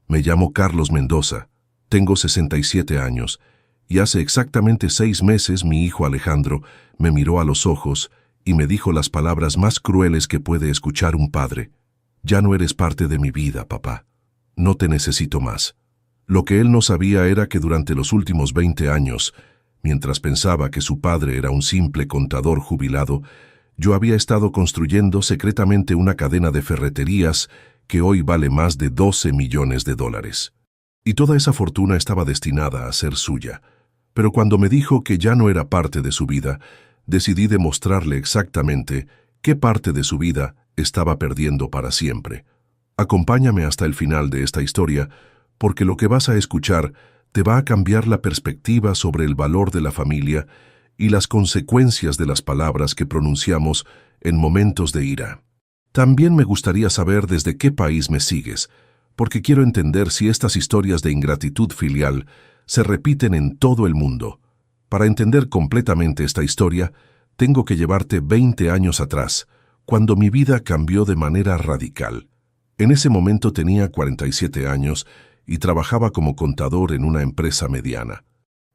Me llamo Carlos Mendoza, tengo 67 años, y hace exactamente 6 meses mi hijo Alejandro me miró a los ojos y me dijo las palabras más crueles que puede escuchar un padre. Ya no eres parte de mi vida, papá. No te necesito más. Lo que él no sabía era que durante los últimos 20 años, mientras pensaba que su padre era un simple contador jubilado, yo había estado construyendo secretamente una cadena de ferreterías que hoy vale más de 12 millones de dólares. Y toda esa fortuna estaba destinada a ser suya. Pero cuando me dijo que ya no era parte de su vida, decidí demostrarle exactamente qué parte de su vida estaba perdiendo para siempre. Acompáñame hasta el final de esta historia, porque lo que vas a escuchar te va a cambiar la perspectiva sobre el valor de la familia y las consecuencias de las palabras que pronunciamos en momentos de ira. También me gustaría saber desde qué país me sigues, porque quiero entender si estas historias de ingratitud filial se repiten en todo el mundo. Para entender completamente esta historia, tengo que llevarte 20 años atrás, cuando mi vida cambió de manera radical. En ese momento tenía 47 años y trabajaba como contador en una empresa mediana.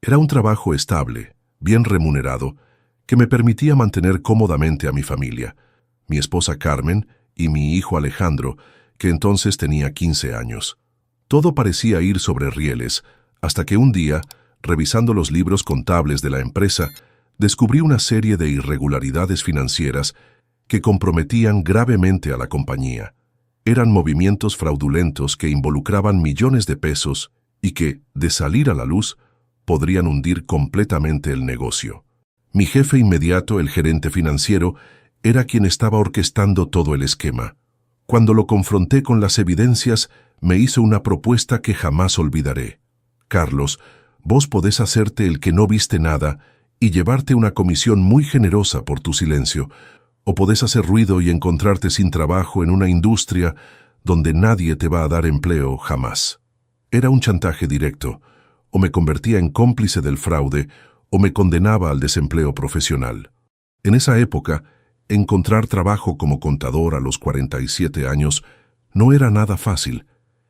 Era un trabajo estable, bien remunerado, que me permitía mantener cómodamente a mi familia, mi esposa Carmen y mi hijo Alejandro, que entonces tenía 15 años. Todo parecía ir sobre rieles, hasta que un día, revisando los libros contables de la empresa, descubrí una serie de irregularidades financieras que comprometían gravemente a la compañía. Eran movimientos fraudulentos que involucraban millones de pesos y que, de salir a la luz, podrían hundir completamente el negocio. Mi jefe inmediato, el gerente financiero, era quien estaba orquestando todo el esquema. Cuando lo confronté con las evidencias, me hizo una propuesta que jamás olvidaré. Carlos, vos podés hacerte el que no viste nada y llevarte una comisión muy generosa por tu silencio, o podés hacer ruido y encontrarte sin trabajo en una industria donde nadie te va a dar empleo jamás. Era un chantaje directo. O me convertía en cómplice del fraude o me condenaba al desempleo profesional. En esa época, encontrar trabajo como contador a los 47 años no era nada fácil,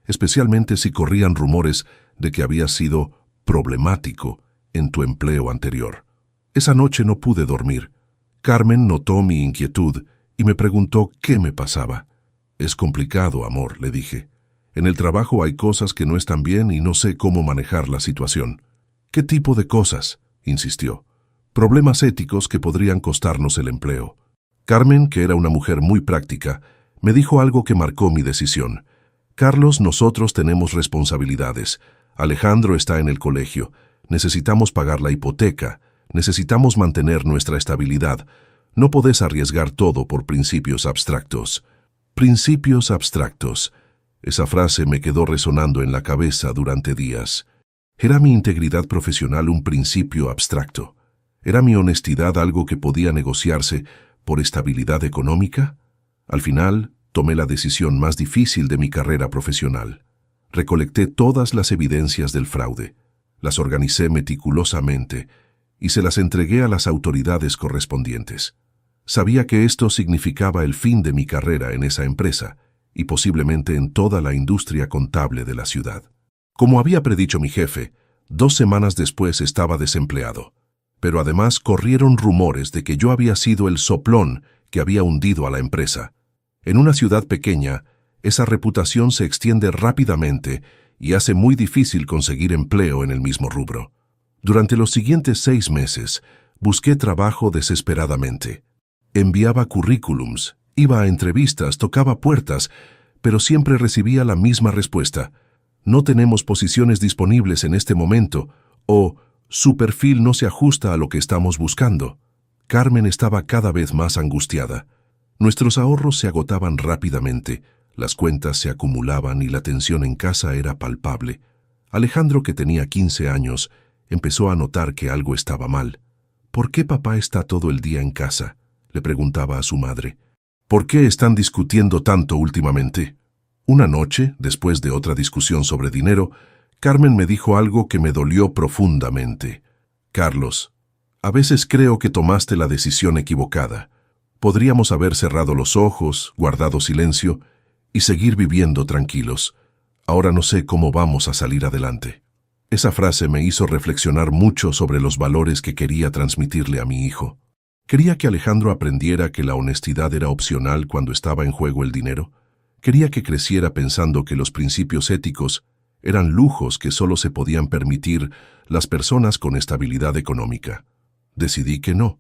especialmente si corrían rumores de que habías sido problemático en tu empleo anterior. Esa noche no pude dormir. Carmen notó mi inquietud y me preguntó qué me pasaba. «Es complicado, amor», le dije. «En el trabajo hay cosas que no están bien y no sé cómo manejar la situación». «¿Qué tipo de cosas?», insistió. «Problemas éticos que podrían costarnos el empleo». Carmen, que era una mujer muy práctica, me dijo algo que marcó mi decisión. «Carlos, nosotros tenemos responsabilidades. Alejandro está en el colegio. Necesitamos pagar la hipoteca. Necesitamos mantener nuestra estabilidad. No podés arriesgar todo por principios abstractos». Principios abstractos. Esa frase me quedó resonando en la cabeza durante días. ¿Era mi integridad profesional un principio abstracto? ¿Era mi honestidad algo que podía negociarse por estabilidad económica? Al final, tomé la decisión más difícil de mi carrera profesional. Recolecté todas las evidencias del fraude, las organicé meticulosamente y se las entregué a las autoridades correspondientes. Sabía que esto significaba el fin de mi carrera en esa empresa y posiblemente en toda la industria contable de la ciudad. Como había predicho mi jefe, 2 semanas después estaba desempleado. Pero además corrieron rumores de que yo había sido el soplón que había hundido a la empresa. En una ciudad pequeña, esa reputación se extiende rápidamente y hace muy difícil conseguir empleo en el mismo rubro. Durante los siguientes 6 meses, busqué trabajo desesperadamente. Enviaba currículums, iba a entrevistas, tocaba puertas, pero siempre recibía la misma respuesta. «No tenemos posiciones disponibles en este momento», o «Su perfil no se ajusta a lo que estamos buscando». Carmen estaba cada vez más angustiada. Nuestros ahorros se agotaban rápidamente, las cuentas se acumulaban y la tensión en casa era palpable. Alejandro, que tenía 15 años, empezó a notar que algo estaba mal. «¿Por qué papá está todo el día en casa?», le preguntaba a su madre. «¿Por qué están discutiendo tanto últimamente?». Una noche, después de otra discusión sobre dinero, Carmen me dijo algo que me dolió profundamente. «Carlos, a veces creo que tomaste la decisión equivocada. Podríamos haber cerrado los ojos, guardado silencio y seguir viviendo tranquilos. Ahora no sé cómo vamos a salir adelante. Esa frase me hizo reflexionar mucho sobre los valores que quería transmitirle a mi hijo. Quería que Alejandro aprendiera que la honestidad era opcional cuando estaba en juego el dinero. Quería que creciera pensando que los principios éticos eran lujos que solo se podían permitir las personas con estabilidad económica. Decidí que no.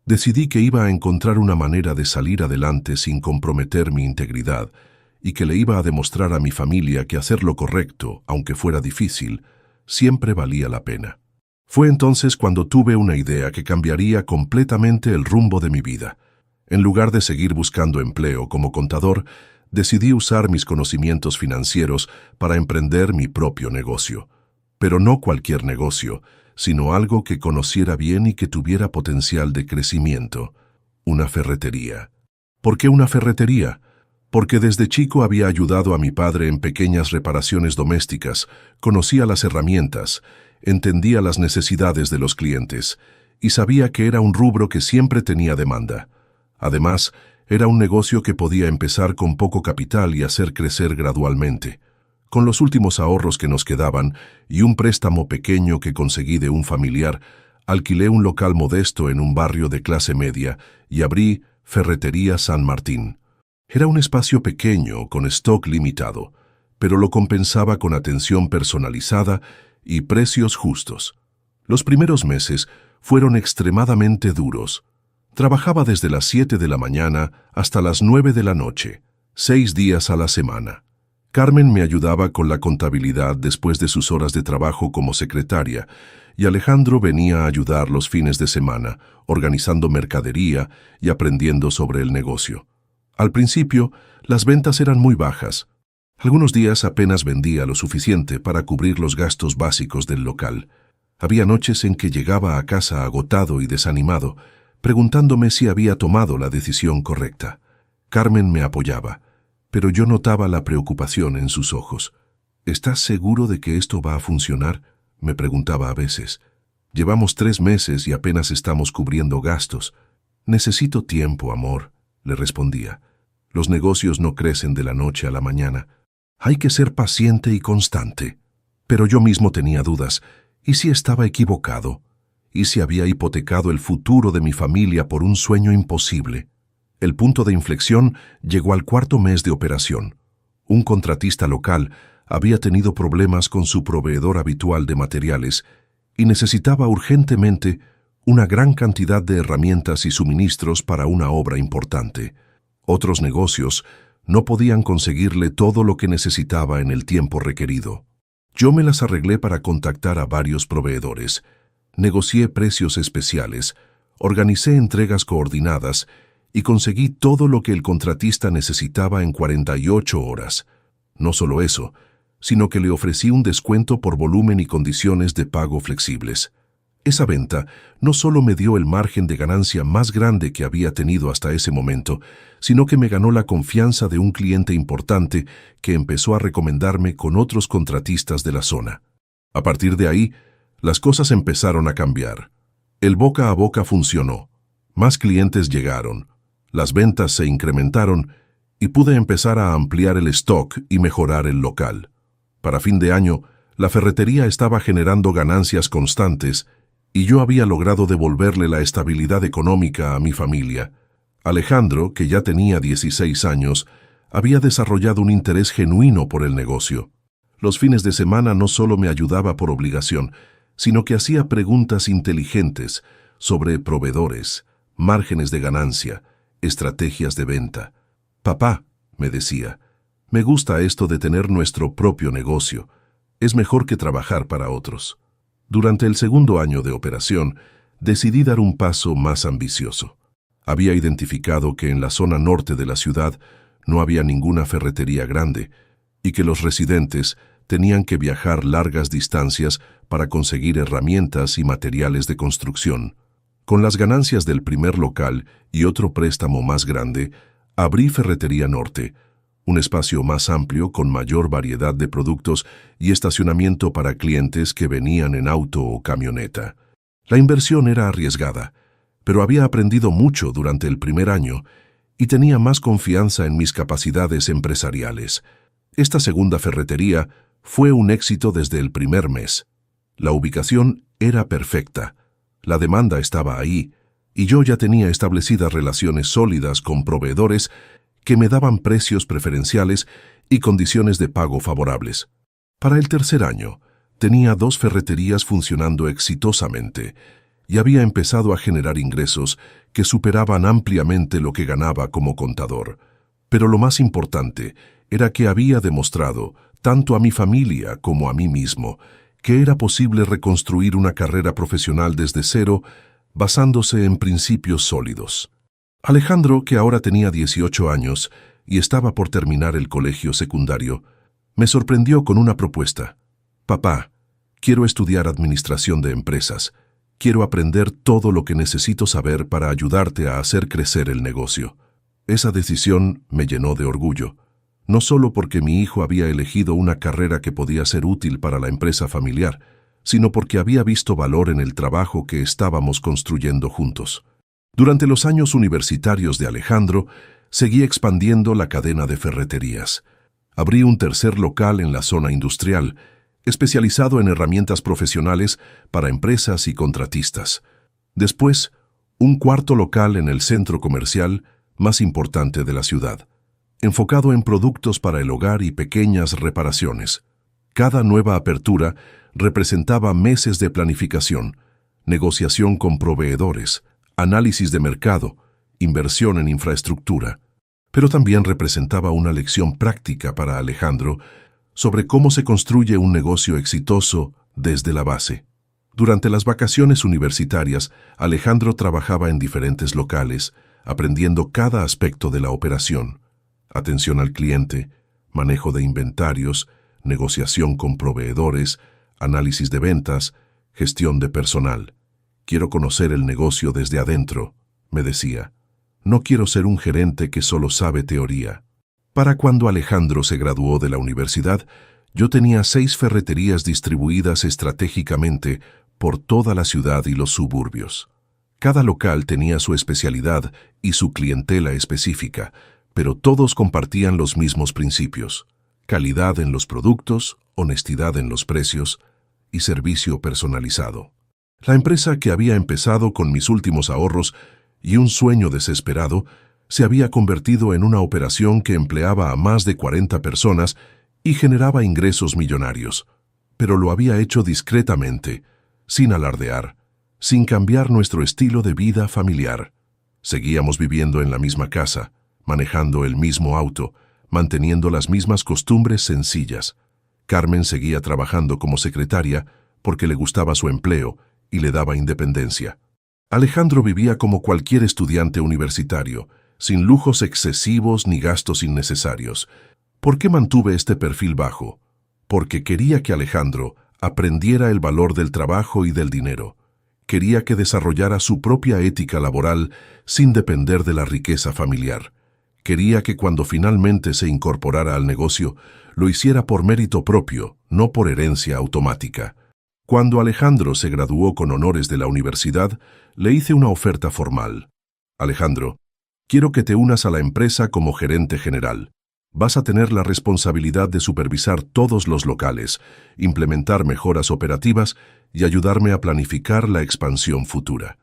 Decidí que iba a encontrar una manera de salir adelante sin comprometer mi integridad y que le iba a demostrar a mi familia que hacer lo correcto, aunque fuera difícil, siempre valía la pena. Fue entonces cuando tuve una idea que cambiaría completamente el rumbo de mi vida. En lugar de seguir buscando empleo como contador, decidí usar mis conocimientos financieros para emprender mi propio negocio. Pero no cualquier negocio, sino algo que conociera bien y que tuviera potencial de crecimiento. Una ferretería. ¿Por qué una ferretería? Porque desde chico había ayudado a mi padre en pequeñas reparaciones domésticas, conocía las herramientas, entendía las necesidades de los clientes y sabía que era un rubro que siempre tenía demanda. Además, era un negocio que podía empezar con poco capital y hacer crecer gradualmente. Con los últimos ahorros que nos quedaban y un préstamo pequeño que conseguí de un familiar, alquilé un local modesto en un barrio de clase media y abrí Ferretería San Martín. Era un espacio pequeño, con stock limitado, pero lo compensaba con atención personalizada y precios justos. Los primeros meses fueron extremadamente duros. Trabajaba desde las 7 de la mañana hasta las 9 de la noche, 6 días a la semana. Carmen me ayudaba con la contabilidad después de sus horas de trabajo como secretaria, y Alejandro venía a ayudar los fines de semana, organizando mercadería y aprendiendo sobre el negocio. Al principio, las ventas eran muy bajas. Algunos días apenas vendía lo suficiente para cubrir los gastos básicos del local. Había noches en que llegaba a casa agotado y desanimado, preguntándome si había tomado la decisión correcta. Carmen me apoyaba, pero yo notaba la preocupación en sus ojos. ¿Estás seguro de que esto va a funcionar?, me preguntaba a veces. Llevamos 3 meses y apenas estamos cubriendo gastos. Necesito tiempo, amor, le respondía. Los negocios no crecen de la noche a la mañana. Hay que ser paciente y constante. Pero yo mismo tenía dudas. ¿Y si estaba equivocado? ¿Y si había hipotecado el futuro de mi familia por un sueño imposible? El punto de inflexión llegó al 4.º mes de operación. Un contratista local había tenido problemas con su proveedor habitual de materiales y necesitaba urgentemente una gran cantidad de herramientas y suministros para una obra importante. Otros negocios no podían conseguirle todo lo que necesitaba en el tiempo requerido. Yo me las arreglé para contactar a varios proveedores. Negocié precios especiales, organicé entregas coordinadas y conseguí todo lo que el contratista necesitaba en 48 horas. No solo eso, sino que le ofrecí un descuento por volumen y condiciones de pago flexibles. Esa venta no solo me dio el margen de ganancia más grande que había tenido hasta ese momento, sino que me ganó la confianza de un cliente importante que empezó a recomendarme con otros contratistas de la zona. A partir de ahí, las cosas empezaron a cambiar. El boca a boca funcionó. Más clientes llegaron. Las ventas se incrementaron y pude empezar a ampliar el stock y mejorar el local. Para fin de año, la ferretería estaba generando ganancias constantes y yo había logrado devolverle la estabilidad económica a mi familia. Alejandro, que ya tenía 16 años, había desarrollado un interés genuino por el negocio. Los fines de semana no solo me ayudaba por obligación, sino que hacía preguntas inteligentes sobre proveedores, márgenes de ganancia, estrategias de venta. «Papá», me decía, «me gusta esto de tener nuestro propio negocio. Es mejor que trabajar para otros». Durante el 2.º año de operación, decidí dar un paso más ambicioso. Había identificado que en la zona norte de la ciudad no había ninguna ferretería grande y que los residentes tenían que viajar largas distancias para conseguir herramientas y materiales de construcción. Con las ganancias del primer local y otro préstamo más grande, abrí Ferretería Norte, un espacio más amplio con mayor variedad de productos y estacionamiento para clientes que venían en auto o camioneta. La inversión era arriesgada, pero había aprendido mucho durante el primer año y tenía más confianza en mis capacidades empresariales. Esta segunda ferretería fue un éxito desde el primer mes. La ubicación era perfecta, la demanda estaba ahí, y yo ya tenía establecidas relaciones sólidas con proveedores que me daban precios preferenciales y condiciones de pago favorables. Para el tercer año, tenía 2 ferreterías funcionando exitosamente y había empezado a generar ingresos que superaban ampliamente lo que ganaba como contador. Pero lo más importante era que había demostrado, tanto a mi familia como a mí mismo, que era posible reconstruir una carrera profesional desde cero basándose en principios sólidos. Alejandro, que ahora tenía 18 años y estaba por terminar el colegio secundario, me sorprendió con una propuesta. Papá, quiero estudiar administración de empresas. Quiero aprender todo lo que necesito saber para ayudarte a hacer crecer el negocio. Esa decisión me llenó de orgullo, no solo porque mi hijo había elegido una carrera que podía ser útil para la empresa familiar, sino porque había visto valor en el trabajo que estábamos construyendo juntos. Durante los años universitarios de Alejandro, seguí expandiendo la cadena de ferreterías. Abrí un tercer local en la zona industrial, especializado en herramientas profesionales para empresas y contratistas. Después, un cuarto local en el centro comercial más importante de la ciudad, enfocado en productos para el hogar y pequeñas reparaciones. Cada nueva apertura representaba meses de planificación, negociación con proveedores, análisis de mercado, inversión en infraestructura. Pero también representaba una lección práctica para Alejandro sobre cómo se construye un negocio exitoso desde la base. Durante las vacaciones universitarias, Alejandro trabajaba en diferentes locales, aprendiendo cada aspecto de la operación: atención al cliente, manejo de inventarios, negociación con proveedores, análisis de ventas, gestión de personal. Quiero conocer el negocio desde adentro, me decía. No quiero ser un gerente que solo sabe teoría. Para cuando Alejandro se graduó de la universidad, yo tenía 6 ferreterías distribuidas estratégicamente por toda la ciudad y los suburbios. Cada local tenía su especialidad y su clientela específica, pero todos compartían los mismos principios: calidad en los productos, honestidad en los precios y servicio personalizado. La empresa, que había empezado con mis últimos ahorros y un sueño desesperado, se había convertido en una operación que empleaba a más de 40 personas y generaba ingresos millonarios. Pero lo había hecho discretamente, sin alardear, sin cambiar nuestro estilo de vida familiar. Seguíamos viviendo en la misma casa, manejando el mismo auto, manteniendo las mismas costumbres sencillas. Carmen seguía trabajando como secretaria porque le gustaba su empleo y le daba independencia. Alejandro vivía como cualquier estudiante universitario, sin lujos excesivos ni gastos innecesarios. ¿Por qué mantuve este perfil bajo? Porque quería que Alejandro aprendiera el valor del trabajo y del dinero. Quería que desarrollara su propia ética laboral sin depender de la riqueza familiar. Quería que cuando finalmente se incorporara al negocio, lo hiciera por mérito propio, no por herencia automática. Cuando Alejandro se graduó con honores de la universidad, le hice una oferta formal. Alejandro, quiero que te unas a la empresa como gerente general. Vas a tener la responsabilidad de supervisar todos los locales, implementar mejoras operativas y ayudarme a planificar la expansión futura.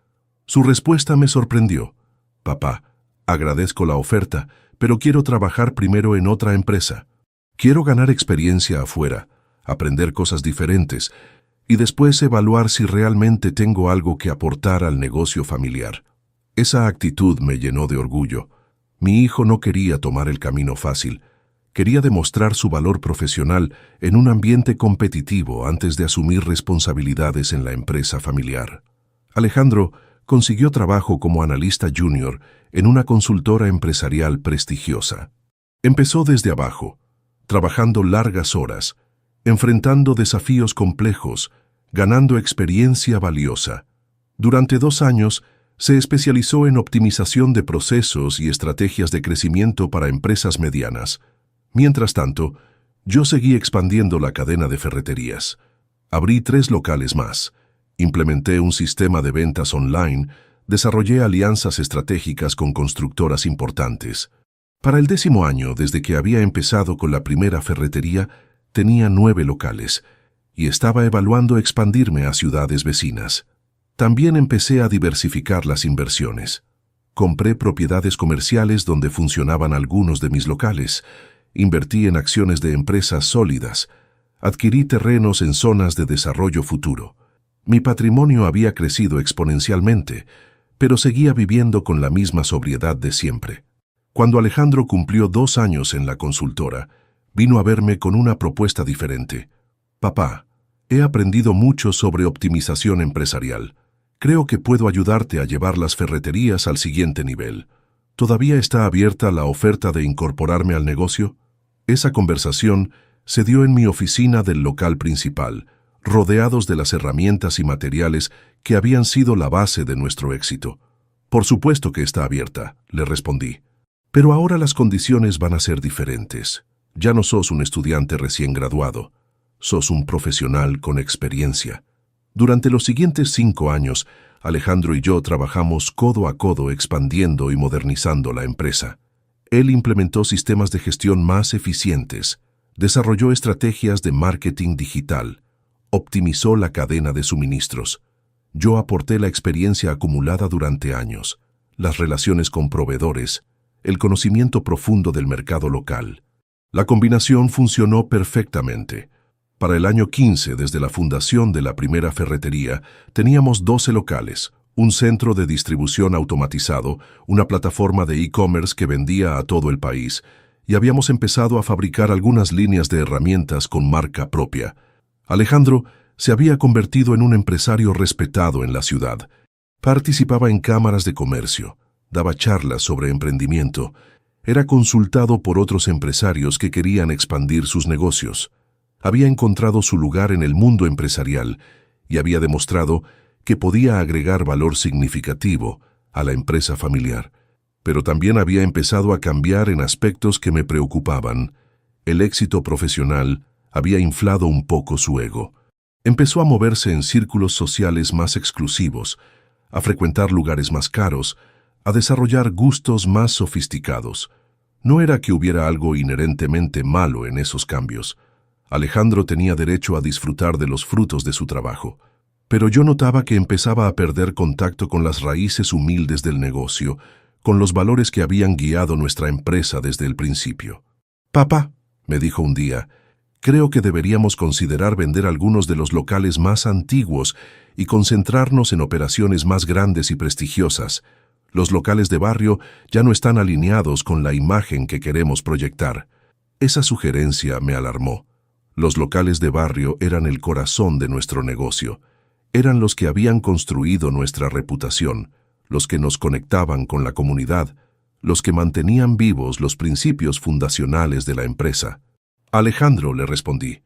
Su respuesta me sorprendió. Papá, agradezco la oferta, pero quiero trabajar primero en otra empresa. Quiero ganar experiencia afuera, aprender cosas diferentes y después evaluar si realmente tengo algo que aportar al negocio familiar. Esa actitud me llenó de orgullo. Mi hijo no quería tomar el camino fácil. Quería demostrar su valor profesional en un ambiente competitivo antes de asumir responsabilidades en la empresa familiar. Alejandro consiguió trabajo como analista junior en una consultora empresarial prestigiosa. Empezó desde abajo, trabajando largas horas, enfrentando desafíos complejos, ganando experiencia valiosa. Durante 2 años, se especializó en optimización de procesos y estrategias de crecimiento para empresas medianas. Mientras tanto, yo seguí expandiendo la cadena de ferreterías. Abrí 3 locales más, implementé un sistema de ventas online, desarrollé alianzas estratégicas con constructoras importantes. Para el 10º año, desde que había empezado con la primera ferretería, tenía 9 locales y estaba evaluando expandirme a ciudades vecinas. También empecé a diversificar las inversiones. Compré propiedades comerciales donde funcionaban algunos de mis locales, invertí en acciones de empresas sólidas, adquirí terrenos en zonas de desarrollo futuro. Mi patrimonio había crecido exponencialmente, pero seguía viviendo con la misma sobriedad de siempre. Cuando Alejandro cumplió 2 años en la consultora, vino a verme con una propuesta diferente. Papá, he aprendido mucho sobre optimización empresarial. Creo que puedo ayudarte a llevar las ferreterías al siguiente nivel. ¿Todavía está abierta la oferta de incorporarme al negocio? Esa conversación se dio en mi oficina del local principal, rodeados de las herramientas y materiales que habían sido la base de nuestro éxito. Por supuesto que está abierta, le respondí. Pero ahora las condiciones van a ser diferentes. Ya no sos un estudiante recién graduado. Sos un profesional con experiencia. Durante los siguientes 5 años, Alejandro y yo trabajamos codo a codo expandiendo y modernizando la empresa. Él implementó sistemas de gestión más eficientes, desarrolló estrategias de marketing digital, optimizó la cadena de suministros. Yo aporté la experiencia acumulada durante años, las relaciones con proveedores, el conocimiento profundo del mercado local. La combinación funcionó perfectamente. Para el año 15, desde la fundación de la primera ferretería, teníamos 12 locales, un centro de distribución automatizado, una plataforma de e-commerce que vendía a todo el país, y habíamos empezado a fabricar algunas líneas de herramientas con marca propia. Alejandro se había convertido en un empresario respetado en la ciudad. Participaba en cámaras de comercio, daba charlas sobre emprendimiento, era consultado por otros empresarios que querían expandir sus negocios. Había encontrado su lugar en el mundo empresarial y había demostrado que podía agregar valor significativo a la empresa familiar. Pero también había empezado a cambiar en aspectos que me preocupaban. El éxito profesional había inflado un poco su ego. Empezó a moverse en círculos sociales más exclusivos, a frecuentar lugares más caros, a desarrollar gustos más sofisticados. No era que hubiera algo inherentemente malo en esos cambios. Alejandro tenía derecho a disfrutar de los frutos de su trabajo. Pero yo notaba que empezaba a perder contacto con las raíces humildes del negocio, con los valores que habían guiado nuestra empresa desde el principio. «Papá», me dijo un día, «creo que deberíamos considerar vender algunos de los locales más antiguos y concentrarnos en operaciones más grandes y prestigiosas. Los locales de barrio ya no están alineados con la imagen que queremos proyectar». Esa sugerencia me alarmó. Los locales de barrio eran el corazón de nuestro negocio. Eran los que habían construido nuestra reputación, los que nos conectaban con la comunidad, los que mantenían vivos los principios fundacionales de la empresa. «Alejandro», le respondí,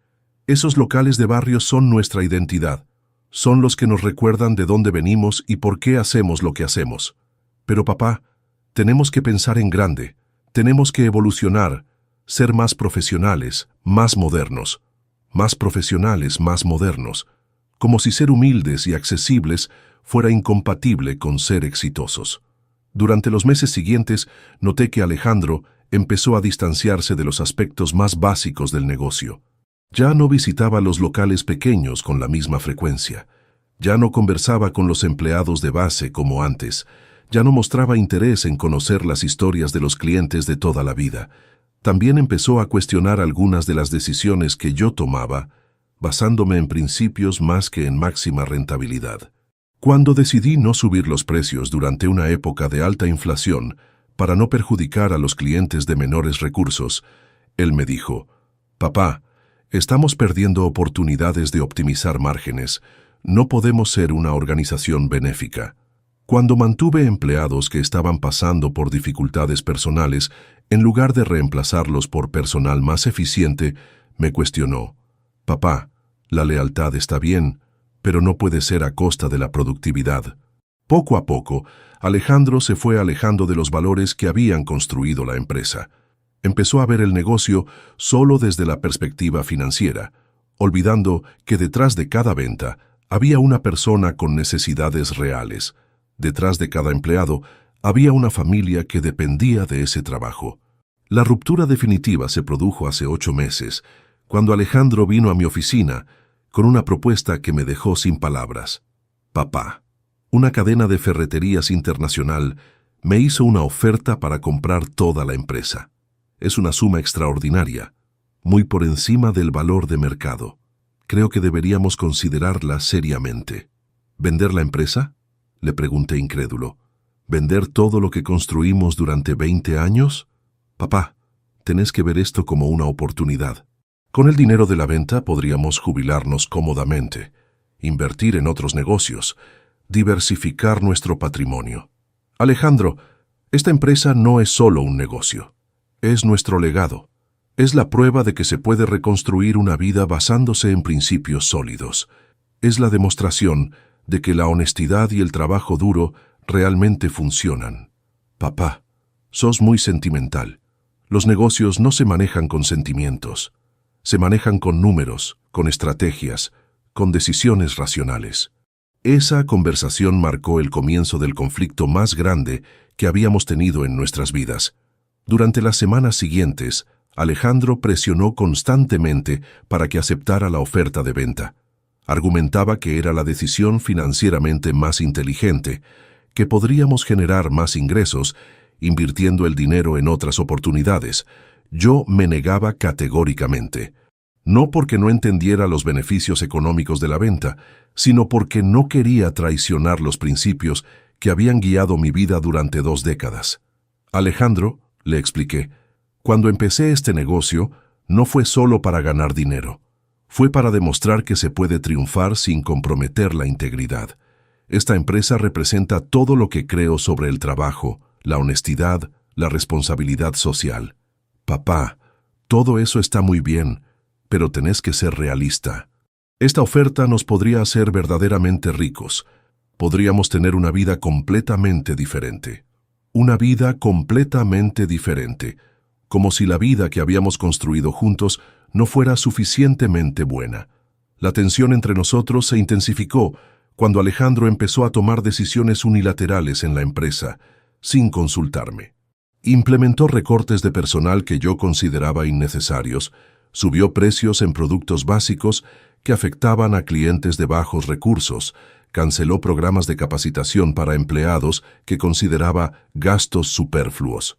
«esos locales de barrio son nuestra identidad. Son los que nos recuerdan de dónde venimos y por qué hacemos lo que hacemos. Pero papá, tenemos que pensar en grande, tenemos que evolucionar, ser más profesionales, más modernos. Más profesionales, más modernos. Como si ser humildes y accesibles fuera incompatible con ser exitosos. Durante los meses siguientes, noté que Alejandro empezó a distanciarse de los aspectos más básicos del negocio. Ya no visitaba los locales pequeños con la misma frecuencia. Ya no conversaba con los empleados de base como antes. Ya no mostraba interés en conocer las historias de los clientes de toda la vida. También empezó a cuestionar algunas de las decisiones que yo tomaba, basándome en principios más que en máxima rentabilidad. Cuando decidí no subir los precios durante una época de alta inflación para no perjudicar a los clientes de menores recursos, él me dijo, «Papá, estamos perdiendo oportunidades de optimizar márgenes. No podemos ser una organización benéfica». Cuando mantuve empleados que estaban pasando por dificultades personales, en lugar de reemplazarlos por personal más eficiente, me cuestionó, «Papá, la lealtad está bien, pero no puede ser a costa de la productividad». Poco a poco, Alejandro se fue alejando de los valores que habían construido la empresa. Empezó a ver el negocio solo desde la perspectiva financiera, olvidando que detrás de cada venta había una persona con necesidades reales. Detrás de cada empleado había una familia que dependía de ese trabajo. La ruptura definitiva se produjo hace 8 meses, cuando Alejandro vino a mi oficina con una propuesta que me dejó sin palabras. Papá, una cadena de ferreterías internacional, me hizo una oferta para comprar toda la empresa. Es una suma extraordinaria, muy por encima del valor de mercado. Creo que deberíamos considerarla seriamente. ¿Vender la empresa?, le pregunté incrédulo. ¿Vender todo lo que construimos durante 20 años? Papá, tenés que ver esto como una oportunidad. Con el dinero de la venta podríamos jubilarnos cómodamente, invertir en otros negocios, diversificar nuestro patrimonio. Alejandro, esta empresa no es solo un negocio. Es nuestro legado. Es la prueba de que se puede reconstruir una vida basándose en principios sólidos. Es la demostración de que la honestidad y el trabajo duro realmente funcionan. Papá, sos muy sentimental. Los negocios no se manejan con sentimientos. Se manejan con números, con estrategias, con decisiones racionales. Esa conversación marcó el comienzo del conflicto más grande que habíamos tenido en nuestras vidas. Durante las semanas siguientes, Alejandro presionó constantemente para que aceptara la oferta de venta. Argumentaba que era la decisión financieramente más inteligente, que podríamos generar más ingresos invirtiendo el dinero en otras oportunidades. Yo me negaba categóricamente. No porque no entendiera los beneficios económicos de la venta, sino porque no quería traicionar los principios que habían guiado mi vida durante 2 décadas. Alejandro, le expliqué, cuando empecé este negocio, no fue solo para ganar dinero. Fue para demostrar que se puede triunfar sin comprometer la integridad. Esta empresa representa todo lo que creo sobre el trabajo, la honestidad, la responsabilidad social. Papá, todo eso está muy bien, pero tenés que ser realista. Esta oferta nos podría hacer verdaderamente ricos. Podríamos tener una vida completamente diferente. Una vida completamente diferente, como si la vida que habíamos construido juntos no fuera suficientemente buena. La tensión entre nosotros se intensificó cuando Alejandro empezó a tomar decisiones unilaterales en la empresa, sin consultarme. Implementó recortes de personal que yo consideraba innecesarios, subió precios en productos básicos que afectaban a clientes de bajos recursos, canceló programas de capacitación para empleados que consideraba gastos superfluos.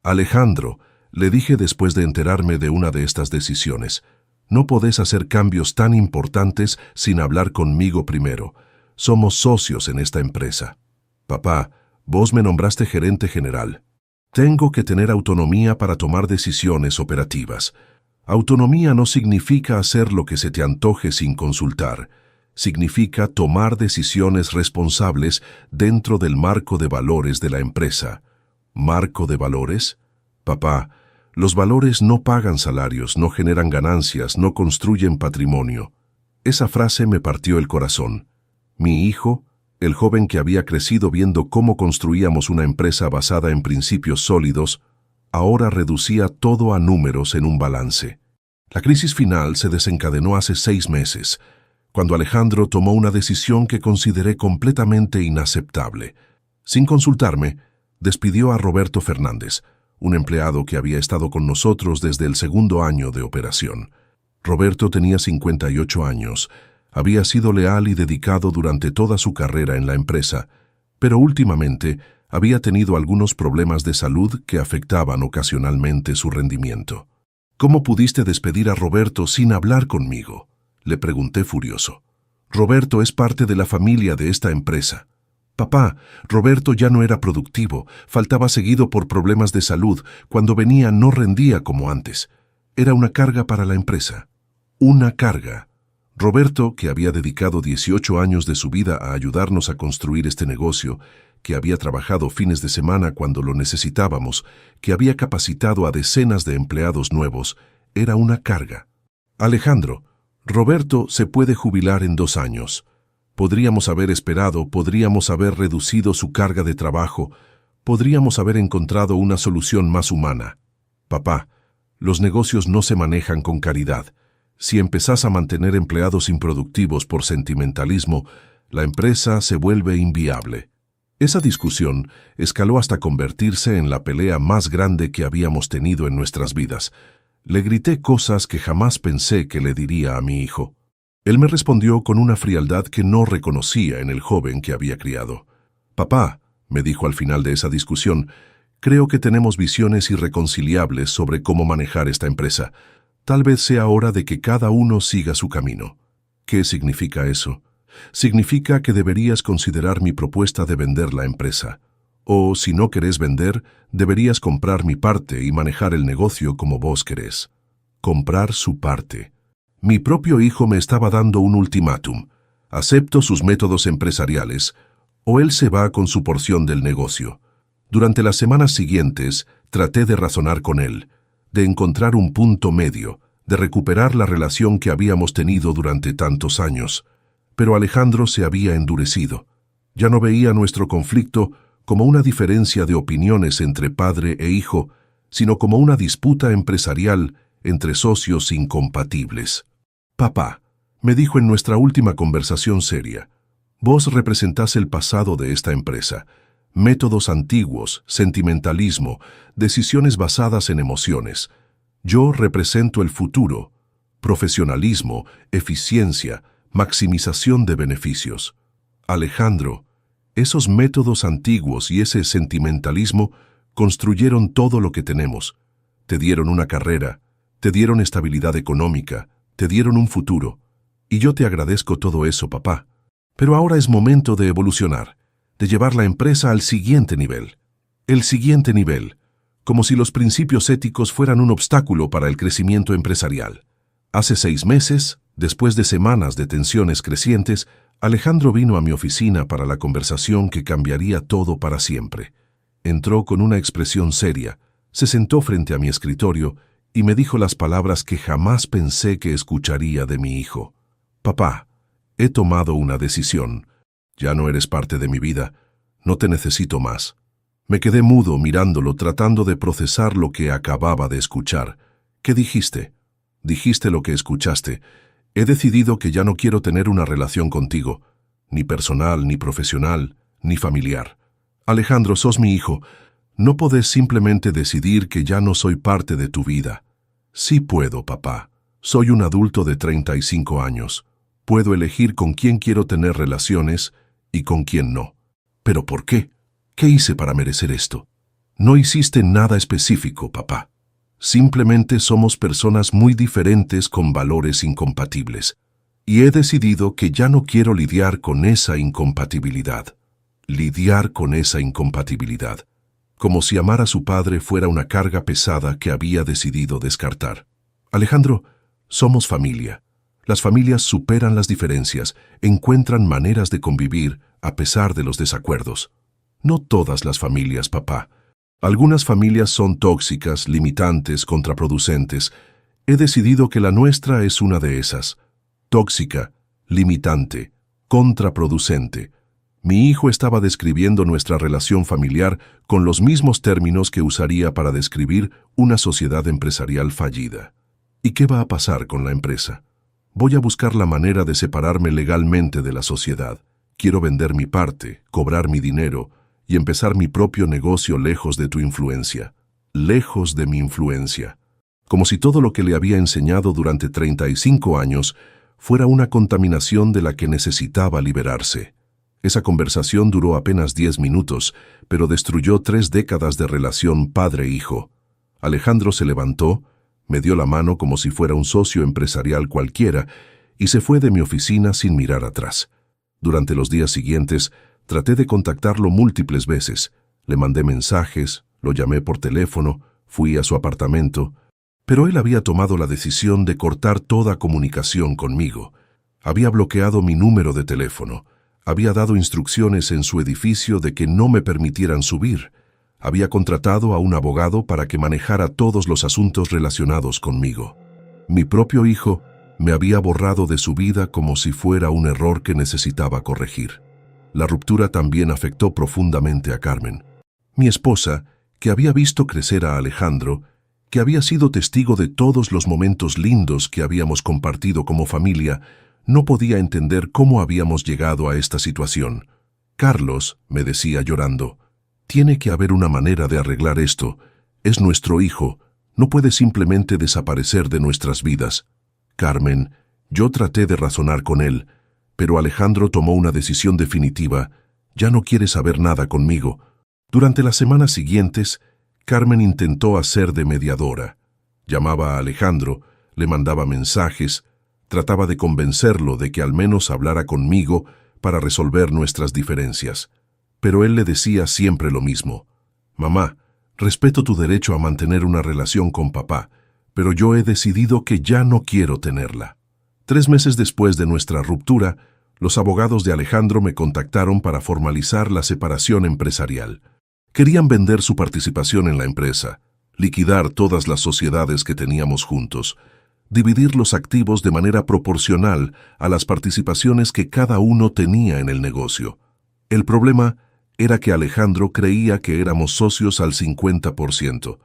Alejandro, le dije después de enterarme de una de estas decisiones, no podés hacer cambios tan importantes sin hablar conmigo primero. Somos socios en esta empresa. Papá, vos me nombraste gerente general. Tengo que tener autonomía para tomar decisiones operativas. Autonomía no significa hacer lo que se te antoje sin consultar. Significa tomar decisiones responsables dentro del marco de valores de la empresa. ¿Marco de valores? Papá, los valores no pagan salarios, no generan ganancias, no construyen patrimonio. Esa frase me partió el corazón. Mi hijo, el joven que había crecido viendo cómo construíamos una empresa basada en principios sólidos, ahora reducía todo a números en un balance. La crisis final se desencadenó hace 6 meses, cuando Alejandro tomó una decisión que consideré completamente inaceptable. Sin consultarme, despidió a Roberto Fernández, un empleado que había estado con nosotros desde el 2.º año de operación. Roberto tenía 58 años, había sido leal y dedicado durante toda su carrera en la empresa, pero últimamente había tenido algunos problemas de salud que afectaban ocasionalmente su rendimiento. ¿Cómo pudiste despedir a Roberto sin hablar conmigo?, le pregunté furioso. Roberto es parte de la familia de esta empresa. Papá, Roberto ya no era productivo, faltaba seguido por problemas de salud, cuando venía no rendía como antes. Era una carga para la empresa. Una carga. Roberto, que había dedicado 18 años de su vida a ayudarnos a construir este negocio, que había trabajado fines de semana cuando lo necesitábamos, que había capacitado a decenas de empleados nuevos, era una carga. Alejandro, Roberto se puede jubilar en 2 años. Podríamos haber esperado, podríamos haber reducido su carga de trabajo, podríamos haber encontrado una solución más humana. Papá, los negocios no se manejan con caridad. Si empezás a mantener empleados improductivos por sentimentalismo, la empresa se vuelve inviable. Esa discusión escaló hasta convertirse en la pelea más grande que habíamos tenido en nuestras vidas. Le grité cosas que jamás pensé que le diría a mi hijo. Él me respondió con una frialdad que no reconocía en el joven que había criado. «Papá», me dijo al final de esa discusión, «creo que tenemos visiones irreconciliables sobre cómo manejar esta empresa. Tal vez sea hora de que cada uno siga su camino». ¿Qué significa eso? Significa que deberías considerar mi propuesta de vender la empresa. O, si no querés vender, deberías comprar mi parte y manejar el negocio como vos querés. Comprar su parte. Mi propio hijo me estaba dando un ultimátum. Acepto sus métodos empresariales, o él se va con su porción del negocio. Durante las semanas siguientes, traté de razonar con él, de encontrar un punto medio, de recuperar la relación que habíamos tenido durante tantos años. Pero Alejandro se había endurecido. Ya no veía nuestro conflicto como una diferencia de opiniones entre padre e hijo, sino como una disputa empresarial entre socios incompatibles. «Papá», me dijo en nuestra última conversación seria, «vos representás el pasado de esta empresa. Métodos antiguos, sentimentalismo, decisiones basadas en emociones. Yo represento el futuro, profesionalismo, eficiencia, maximización de beneficios. Alejandro, esos métodos antiguos y ese sentimentalismo construyeron todo lo que tenemos. Te dieron una carrera, te dieron estabilidad económica, te dieron un futuro. Y yo te agradezco todo eso, papá. Pero ahora es momento de evolucionar, de llevar la empresa al siguiente nivel. El siguiente nivel, como si los principios éticos fueran un obstáculo para el crecimiento empresarial. Hace 6 meses, después de semanas de tensiones crecientes, Alejandro vino a mi oficina para la conversación que cambiaría todo para siempre. Entró con una expresión seria, se sentó frente a mi escritorio y me dijo las palabras que jamás pensé que escucharía de mi hijo. «Papá, he tomado una decisión. Ya no eres parte de mi vida. No te necesito más». Me quedé mudo mirándolo, tratando de procesar lo que acababa de escuchar. «¿Qué dijiste?» «Dijiste lo que escuchaste. He decidido que ya no quiero tener una relación contigo, ni personal, ni profesional, ni familiar. Alejandro, sos mi hijo. No podés simplemente decidir que ya no soy parte de tu vida». «Sí puedo, papá. Soy un adulto de 35 años. Puedo elegir con quién quiero tener relaciones y con quién no». «¿Pero por qué? ¿Qué hice para merecer esto?» «No hiciste nada específico, papá. Simplemente somos personas muy diferentes con valores incompatibles. Y he decidido que ya no quiero lidiar con esa incompatibilidad. Lidiar con esa incompatibilidad. Como si amar a su padre fuera una carga pesada que había decidido descartar. Alejandro, somos familia. Las familias superan las diferencias, encuentran maneras de convivir a pesar de los desacuerdos. No todas las familias, papá. Algunas familias son tóxicas, limitantes, contraproducentes. He decidido que la nuestra es una de esas. Tóxica, limitante, contraproducente. Mi hijo estaba describiendo nuestra relación familiar con los mismos términos que usaría para describir una sociedad empresarial fallida. ¿Y qué va a pasar con la empresa? Voy a buscar la manera de separarme legalmente de la sociedad. Quiero vender mi parte, cobrar mi dinero y empezar mi propio negocio lejos de tu influencia. Lejos de mi influencia. Como si todo lo que le había enseñado durante 35 años fuera una contaminación de la que necesitaba liberarse. Esa conversación duró apenas 10 minutos, pero destruyó 3 décadas de relación padre-hijo. Alejandro se levantó, me dio la mano como si fuera un socio empresarial cualquiera y se fue de mi oficina sin mirar atrás. Durante los días siguientes, traté de contactarlo múltiples veces. Le mandé mensajes, lo llamé por teléfono, fui a su apartamento, pero él había tomado la decisión de cortar toda comunicación conmigo. Había bloqueado mi número de teléfono. Había dado instrucciones en su edificio de que no me permitieran subir. Había contratado a un abogado para que manejara todos los asuntos relacionados conmigo. Mi propio hijo me había borrado de su vida como si fuera un error que necesitaba corregir. La ruptura también afectó profundamente a Carmen. Mi esposa, que había visto crecer a Alejandro, que había sido testigo de todos los momentos lindos que habíamos compartido como familia, no podía entender cómo habíamos llegado a esta situación. Carlos, me decía llorando, tiene que haber una manera de arreglar esto. Es nuestro hijo, no puede simplemente desaparecer de nuestras vidas. Carmen, yo traté de razonar con él, pero Alejandro tomó una decisión definitiva. Ya no quiere saber nada conmigo. Durante las semanas siguientes, Carmen intentó hacer de mediadora. Llamaba a Alejandro, le mandaba mensajes, trataba de convencerlo de que al menos hablara conmigo para resolver nuestras diferencias. Pero él le decía siempre lo mismo. Mamá, respeto tu derecho a mantener una relación con papá, pero yo he decidido que ya no quiero tenerla. 3 meses después de nuestra ruptura, los abogados de Alejandro me contactaron para formalizar la separación empresarial. Querían vender su participación en la empresa, liquidar todas las sociedades que teníamos juntos, dividir los activos de manera proporcional a las participaciones que cada uno tenía en el negocio. El problema era que Alejandro creía que éramos socios al 50%.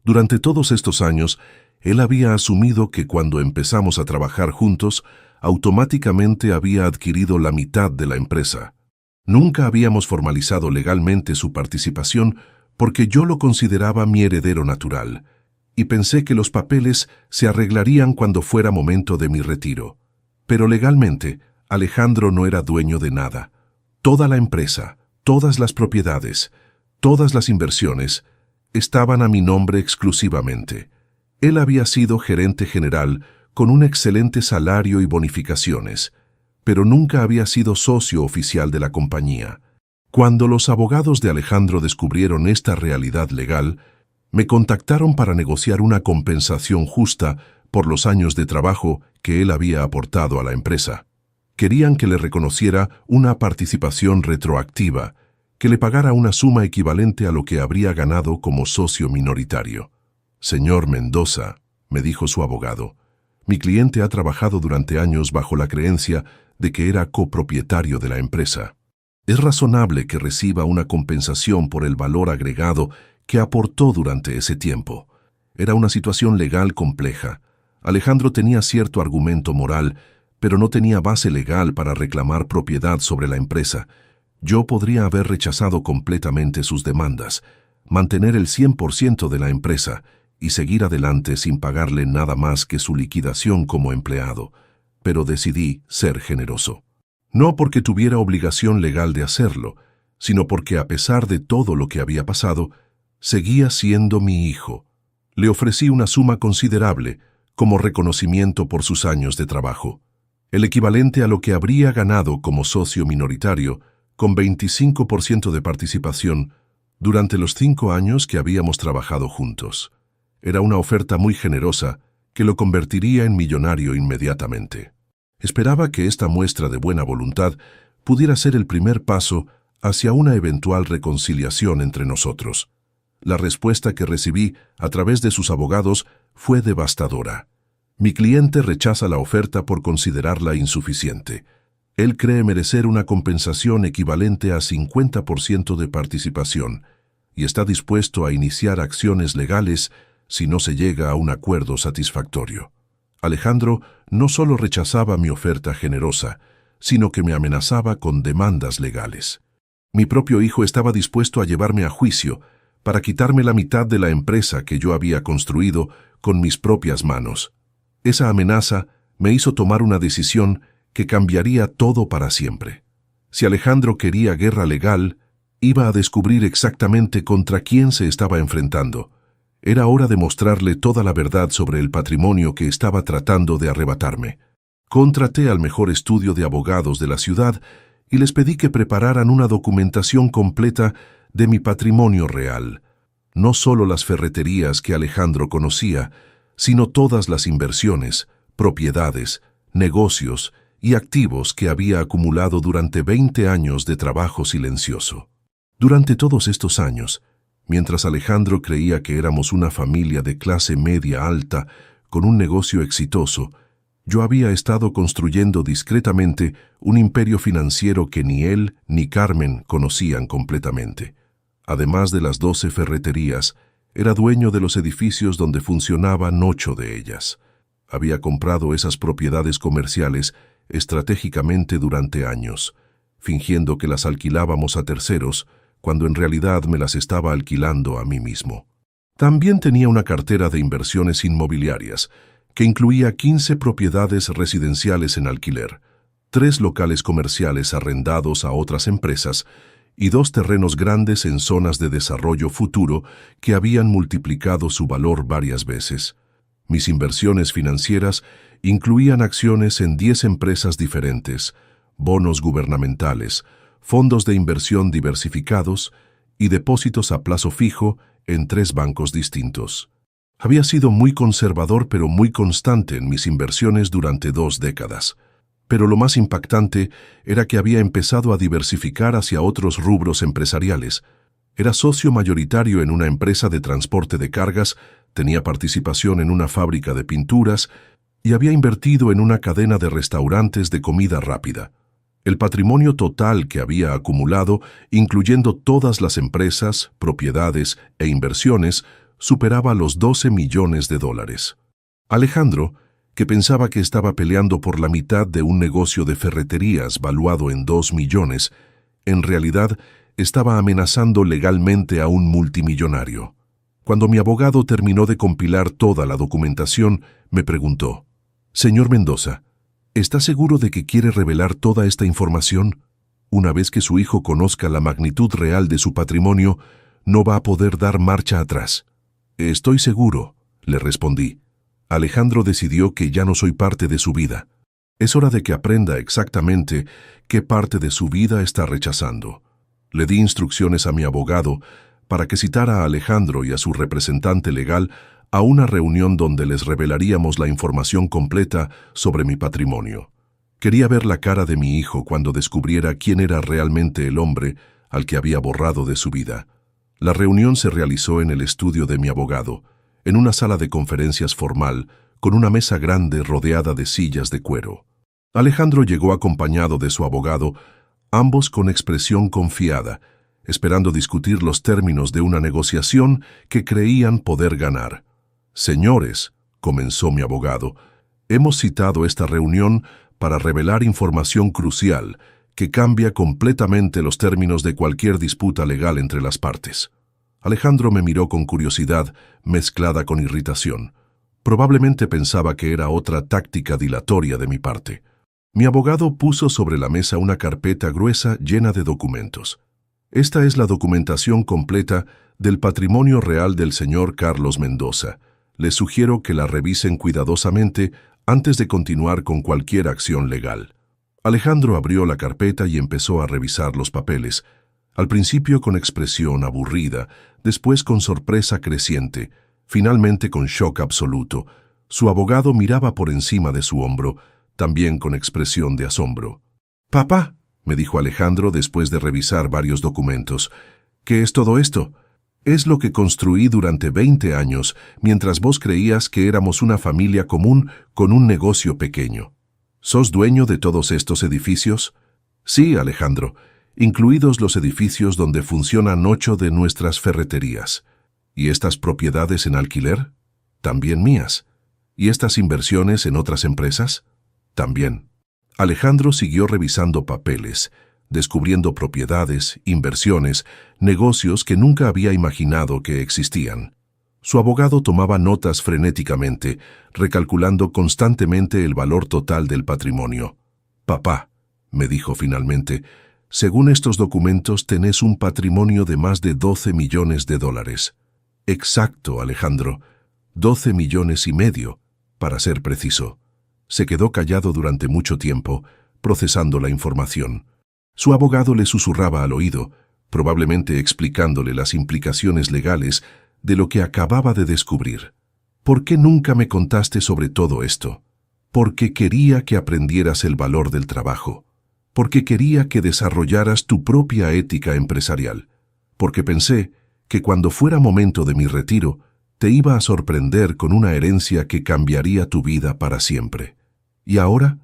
Durante todos estos años, él había asumido que cuando empezamos a trabajar juntos, automáticamente había adquirido la mitad de la empresa. Nunca habíamos formalizado legalmente su participación porque yo lo consideraba mi heredero natural, y pensé que los papeles se arreglarían cuando fuera momento de mi retiro. Pero legalmente, Alejandro no era dueño de nada. Toda la empresa, todas las propiedades, todas las inversiones, estaban a mi nombre exclusivamente. Él había sido gerente general con un excelente salario y bonificaciones, pero nunca había sido socio oficial de la compañía. Cuando los abogados de Alejandro descubrieron esta realidad legal, me contactaron para negociar una compensación justa por los años de trabajo que él había aportado a la empresa. Querían que le reconociera una participación retroactiva, que le pagara una suma equivalente a lo que habría ganado como socio minoritario. Señor Mendoza, me dijo su abogado, mi cliente ha trabajado durante años bajo la creencia de que era copropietario de la empresa. Es razonable que reciba una compensación por el valor agregado que aportó durante ese tiempo. Era una situación legal compleja. Alejandro tenía cierto argumento moral, pero no tenía base legal para reclamar propiedad sobre la empresa. Yo podría haber rechazado completamente sus demandas, mantener el 100% de la empresa y seguir adelante sin pagarle nada más que su liquidación como empleado, pero decidí ser generoso. No porque tuviera obligación legal de hacerlo, sino porque a pesar de todo lo que había pasado, seguía siendo mi hijo. Le ofrecí una suma considerable como reconocimiento por sus años de trabajo, el equivalente a lo que habría ganado como socio minoritario con 25% de participación durante los 5 años que habíamos trabajado juntos. Era una oferta muy generosa que lo convertiría en millonario inmediatamente. Esperaba que esta muestra de buena voluntad pudiera ser el primer paso hacia una eventual reconciliación entre nosotros. La respuesta que recibí a través de sus abogados fue devastadora. Mi cliente rechaza la oferta por considerarla insuficiente. Él cree merecer una compensación equivalente a 50% de participación y está dispuesto a iniciar acciones legales si no se llega a un acuerdo satisfactorio. Alejandro no solo rechazaba mi oferta generosa, sino que me amenazaba con demandas legales. Mi propio hijo estaba dispuesto a llevarme a juicio para quitarme la mitad de la empresa que yo había construido con mis propias manos. Esa amenaza me hizo tomar una decisión que cambiaría todo para siempre. Si Alejandro quería guerra legal, iba a descubrir exactamente contra quién se estaba enfrentando. Era hora de mostrarle toda la verdad sobre el patrimonio que estaba tratando de arrebatarme. Contraté al mejor estudio de abogados de la ciudad y les pedí que prepararan una documentación completa de mi patrimonio real. No solo las ferreterías que Alejandro conocía, sino todas las inversiones, propiedades, negocios y activos que había acumulado durante 20 años de trabajo silencioso. Durante todos estos años, mientras Alejandro creía que éramos una familia de clase media alta con un negocio exitoso, yo había estado construyendo discretamente un imperio financiero que ni él ni Carmen conocían completamente. Además de las 12 ferreterías, era dueño de los edificios donde funcionaban 8 de ellas. Había comprado esas propiedades comerciales estratégicamente durante años, fingiendo que las alquilábamos a terceros, cuando en realidad me las estaba alquilando a mí mismo. También tenía una cartera de inversiones inmobiliarias, que incluía 15 propiedades residenciales en alquiler, 3 locales comerciales arrendados a otras empresas y 2 terrenos grandes en zonas de desarrollo futuro que habían multiplicado su valor varias veces. Mis inversiones financieras incluían acciones en 10 empresas diferentes, bonos gubernamentales, fondos de inversión diversificados y depósitos a plazo fijo en 3 bancos distintos. Había sido muy conservador pero muy constante en mis inversiones durante 2 décadas. Pero lo más impactante era que había empezado a diversificar hacia otros rubros empresariales. Era socio mayoritario en una empresa de transporte de cargas, tenía participación en una fábrica de pinturas y había invertido en una cadena de restaurantes de comida rápida. El patrimonio total que había acumulado, incluyendo todas las empresas, propiedades e inversiones, superaba los 12 millones de dólares. Alejandro, que pensaba que estaba peleando por la mitad de un negocio de ferreterías valuado en 2 millones, en realidad estaba amenazando legalmente a un multimillonario. Cuando mi abogado terminó de compilar toda la documentación, me preguntó: «Señor Mendoza, ¿está seguro de que quiere revelar toda esta información? Una vez que su hijo conozca la magnitud real de su patrimonio, no va a poder dar marcha atrás». «Estoy seguro», le respondí. Alejandro decidió que ya no soy parte de su vida. Es hora de que aprenda exactamente qué parte de su vida está rechazando. Le di instrucciones a mi abogado para que citara a Alejandro y a su representante legal a una reunión donde les revelaríamos la información completa sobre mi patrimonio. Quería ver la cara de mi hijo cuando descubriera quién era realmente el hombre al que había borrado de su vida. La reunión se realizó en el estudio de mi abogado, en una sala de conferencias formal, con una mesa grande rodeada de sillas de cuero. Alejandro llegó acompañado de su abogado, ambos con expresión confiada, esperando discutir los términos de una negociación que creían poder ganar. «Señores», comenzó mi abogado, «hemos citado esta reunión para revelar información crucial que cambia completamente los términos de cualquier disputa legal entre las partes». Alejandro me miró con curiosidad mezclada con irritación. Probablemente pensaba que era otra táctica dilatoria de mi parte. Mi abogado puso sobre la mesa una carpeta gruesa llena de documentos. «Esta es la documentación completa del patrimonio real del señor Carlos Mendoza. Les sugiero que la revisen cuidadosamente antes de continuar con cualquier acción legal». Alejandro abrió la carpeta y empezó a revisar los papeles, al principio con expresión aburrida, después con sorpresa creciente, finalmente con shock absoluto. Su abogado miraba por encima de su hombro, también con expresión de asombro. «Papá», me dijo Alejandro después de revisar varios documentos, «¿qué es todo esto?» «Es lo que construí durante 20 años, mientras vos creías que éramos una familia común con un negocio pequeño». «¿Sos dueño de todos estos edificios?» «Sí, Alejandro, incluidos los edificios donde funcionan 8 de nuestras ferreterías». «¿Y estas propiedades en alquiler?» «También mías». «¿Y estas inversiones en otras empresas?» «También». Alejandro siguió revisando papeles, descubriendo propiedades, inversiones, negocios que nunca había imaginado que existían. Su abogado tomaba notas frenéticamente, recalculando constantemente el valor total del patrimonio. «Papá», me dijo finalmente, «según estos documentos tenés un patrimonio de más de 12 millones de dólares». «Exacto, Alejandro, 12 millones y medio, para ser preciso». Se quedó callado durante mucho tiempo, procesando la información. Su abogado le susurraba al oído, probablemente explicándole las implicaciones legales de lo que acababa de descubrir. «¿Por qué nunca me contaste sobre todo esto?» «Porque quería que aprendieras el valor del trabajo. Porque quería que desarrollaras tu propia ética empresarial. Porque pensé que cuando fuera momento de mi retiro, te iba a sorprender con una herencia que cambiaría tu vida para siempre. ¿Y ahora?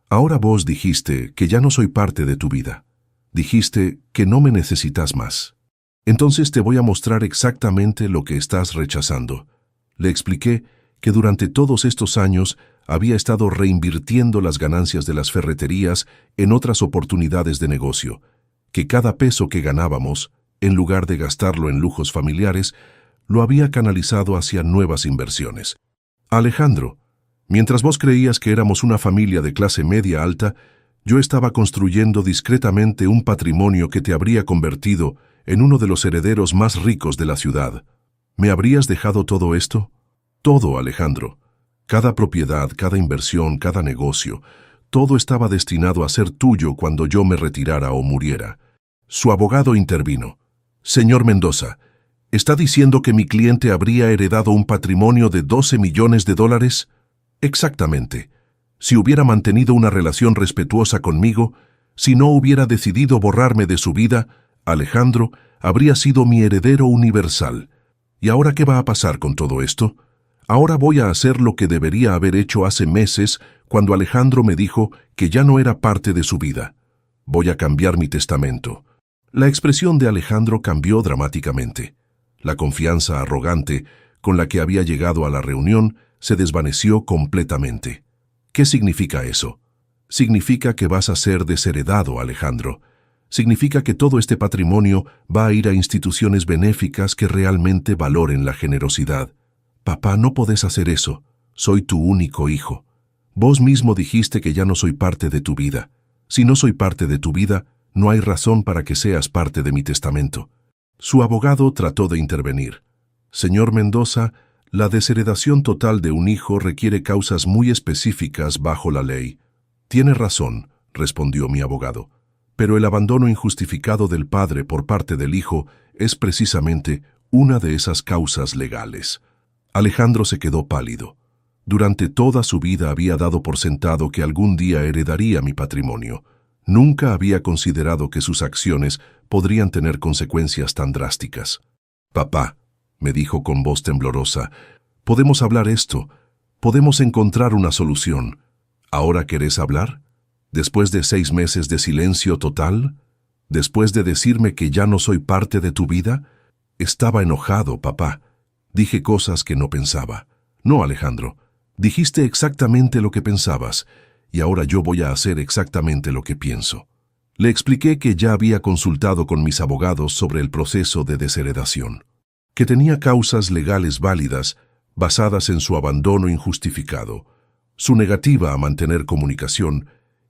Ahora vos dijiste que ya no soy parte de tu vida. Dijiste que no me necesitas más. Entonces te voy a mostrar exactamente lo que estás rechazando». Le expliqué que durante todos estos años había estado reinvirtiendo las ganancias de las ferreterías en otras oportunidades de negocio, que cada peso que ganábamos, en lugar de gastarlo en lujos familiares, lo había canalizado hacia nuevas inversiones. Alejandro, mientras vos creías que éramos una familia de clase media alta, yo estaba construyendo discretamente un patrimonio que te habría convertido en uno de los herederos más ricos de la ciudad. ¿Me habrías dejado todo esto? Todo, Alejandro. Cada propiedad, cada inversión, cada negocio, todo estaba destinado a ser tuyo cuando yo me retirara o muriera. Su abogado intervino. Señor Mendoza, ¿está diciendo que mi cliente habría heredado un patrimonio de $12 millones? Exactamente. Si hubiera mantenido una relación respetuosa conmigo, si no hubiera decidido borrarme de su vida, Alejandro habría sido mi heredero universal. ¿Y ahora qué va a pasar con todo esto? Ahora voy a hacer lo que debería haber hecho hace meses cuando Alejandro me dijo que ya no era parte de su vida. Voy a cambiar mi testamento. La expresión de Alejandro cambió dramáticamente. La confianza arrogante con la que había llegado a la reunión se desvaneció completamente. ¿Qué significa eso? Significa que vas a ser desheredado, Alejandro. Significa que todo este patrimonio va a ir a instituciones benéficas que realmente valoren la generosidad. Papá, no podés hacer eso. Soy tu único hijo. Vos mismo dijiste que ya no soy parte de tu vida. Si no soy parte de tu vida, no hay razón para que seas parte de mi testamento. Su abogado trató de intervenir. Señor Mendoza, la desheredación total de un hijo requiere causas muy específicas bajo la ley. Tiene razón, respondió mi abogado, pero el abandono injustificado del padre por parte del hijo es precisamente una de esas causas legales. Alejandro se quedó pálido. Durante toda su vida había dado por sentado que algún día heredaría mi patrimonio. Nunca había considerado que sus acciones podrían tener consecuencias tan drásticas. Papá, me dijo con voz temblorosa, podemos hablar esto, podemos encontrar una solución. ¿Ahora querés hablar? ¿Después de 6 meses de silencio total? ¿Después de decirme que ya no soy parte de tu vida? Estaba enojado, papá. Dije cosas que no pensaba. No, Alejandro, dijiste exactamente lo que pensabas, y ahora yo voy a hacer exactamente lo que pienso. Le expliqué que ya había consultado con mis abogados sobre el proceso de desheredación, que tenía causas legales válidas basadas en su abandono injustificado, su negativa a mantener comunicación